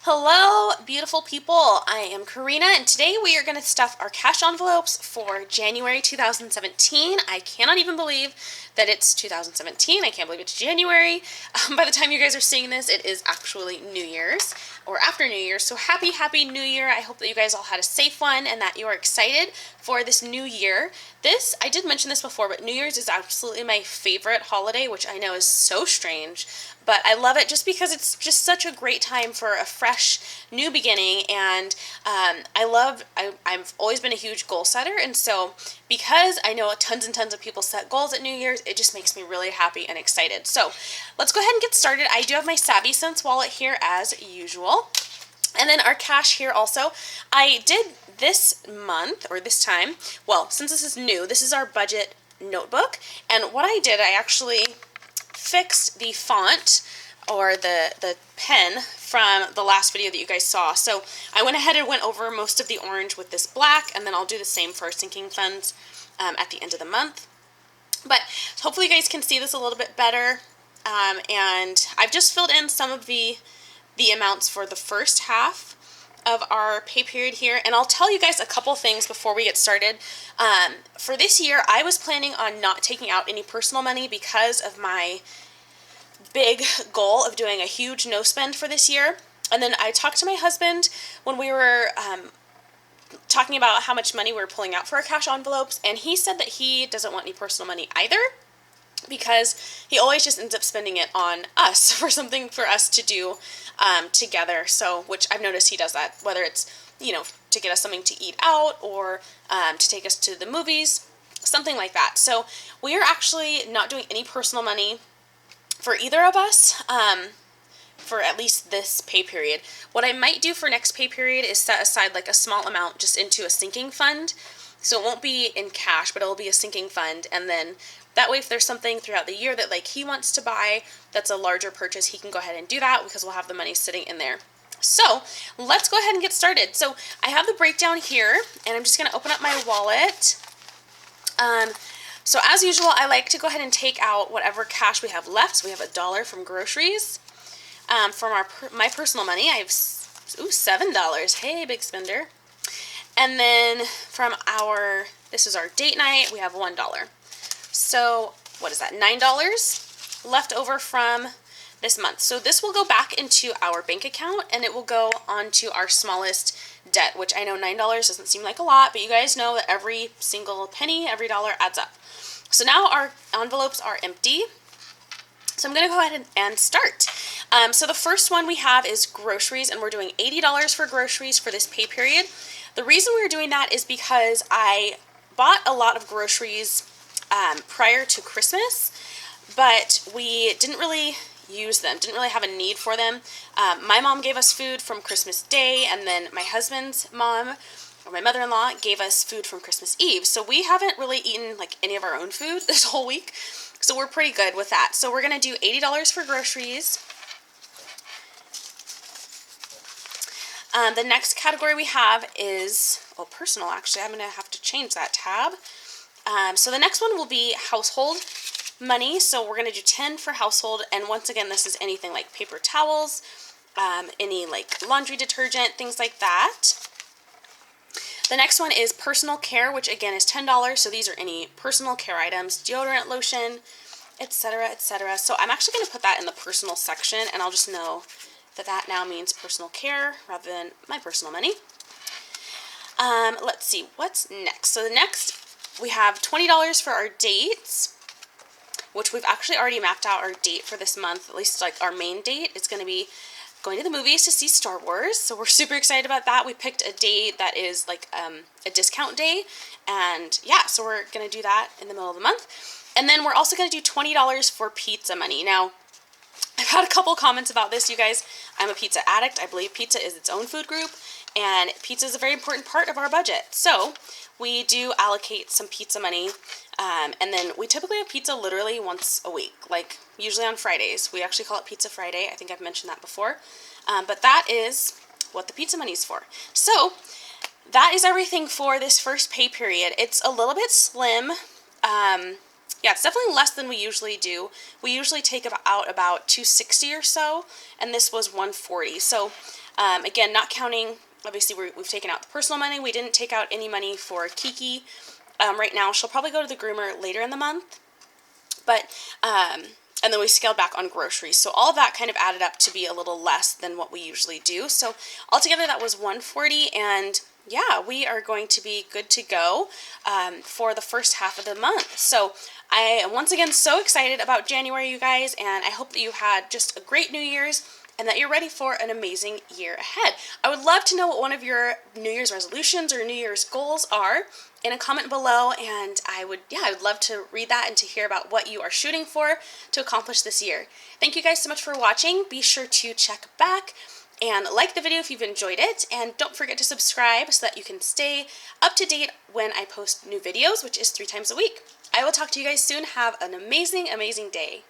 Hello, beautiful people. I am Corina, and today we are going to stuff our cash envelopes for January 2017. I cannot even believe that it's 2017. I can't believe it's January. By the time you guys are seeing this, it is actually New Year's or after New Year's. So happy New Year. I hope that you guys all had a safe one and that you are excited for this new year. I did mention this before, but New Year's is absolutely my favorite holiday, which I know is so strange. But I love it just because it's just such a great time for a fresh new beginning. And I've always been a huge goal setter. And so because I know tons and tons of people set goals at New Year's, it just makes me really happy and excited. So let's go ahead and get started. I do have my SavvyCents wallet here as usual. And then our cash here also. I did this month, or this time, well, since this is new, this is our budget notebook. And what I did, I actually fixed the font or the pen from the last video that you guys saw. So I went ahead and went over most of the orange with this black, and then I'll do the same for our sinking funds at the end of the month. But hopefully you guys can see this a little bit better. And I've just filled in some of the amounts for the first half of our pay period here, and I'll tell you guys a couple things before we get started. For this year, I was planning on not taking out any personal money because of my big goal of doing a huge no spend for this year. And then I talked to my husband when we were talking about how much money we were pulling out for our cash envelopes, and he said that he doesn't want any personal money either, because he always just ends up spending it on us for something for us to do together. So, which I've noticed he does that, whether it's, to get us something to eat out or to take us to the movies, something like that. So we are actually not doing any personal money for either of us for at least this pay period. What I might do for next pay period is set aside like a small amount just into a sinking fund. So it won't be in cash, but it'll be a sinking fund, and then that way if there's something throughout the year that he wants to buy that's a larger purchase, he can go ahead and do that because we'll have the money sitting in there. So let's go ahead and get started. So I have the breakdown here, and I'm just going to open up my wallet. So as usual, I like to go ahead and take out whatever cash we have left. So we have $1 from groceries. From my personal money, I have $7. Hey, big spender. And then from this is our date night, we have $1. So what is that, $9 left over from this month. So this will go back into our bank account, and it will go onto our smallest debt, which I know $9 doesn't seem like a lot, but you guys know that every single penny, every dollar adds up. So now our envelopes are empty. So I'm going to go ahead and start. So the first one we have is groceries, and we're doing $80 for groceries for this pay period. The reason we're doing that is because I bought a lot of groceries prior to Christmas, but we didn't really use them, didn't really have a need for them. My mom gave us food from Christmas Day, and then my husband's mom, or my mother-in-law, gave us food from Christmas Eve. So we haven't really eaten any of our own food this whole week, so we're pretty good with that. So we're going to do $80 for groceries. The next category we have is, personal actually. I'm going to have to change that tab. So the next one will be household money. So we're going to do 10 for household. And once again, this is anything like paper towels, any laundry detergent, things like that. The next one is personal care, which again is $10. So these are any personal care items, deodorant, lotion, etc., etc. So I'm actually going to put that in the personal section, and I'll just know that now means personal care rather than my personal money. Let's see, what's next? So the next, we have $20 for our dates, which we've actually already mapped out our date for this month, at least our main date. It's going to be going to the movies to see Star Wars, so we're super excited about that. We picked a day that is a discount day, and yeah, so we're going to do that in the middle of the month. And then we're also going to do $20 for pizza money. Now, I've had a couple comments about this, you guys. I'm a pizza addict. I believe pizza is its own food group, and pizza is a very important part of our budget. So we do allocate some pizza money, and then we typically have pizza literally once a week, usually on Fridays. We actually call it Pizza Friday. I think I've mentioned that before, but that is what the pizza money is for. So that is everything for this first pay period. It's a little bit slim. Yeah, it's definitely less than we usually do. We usually take out about 260 or so, and this was 140. So again, not counting, obviously we've taken out the personal money. We didn't take out any money for Kiki. Right now, she'll probably go to the groomer later in the month. But, and then we scaled back on groceries. So all of that kind of added up to be a little less than what we usually do. So altogether that was 140, and yeah, we are going to be good to go for the first half of the month. So I am once again so excited about January, you guys, and I hope that you had just a great New Year's and that you're ready for an amazing year ahead. I would love to know what one of your New Year's resolutions or New Year's goals are in a comment below, and I would love to read that and to hear about what you are shooting for to accomplish this year. Thank you guys so much for watching. Be sure to check back and like the video if you've enjoyed it, and don't forget to subscribe so that you can stay up to date when I post new videos, which is 3 times a week. I will talk to you guys soon. Have an amazing, amazing day.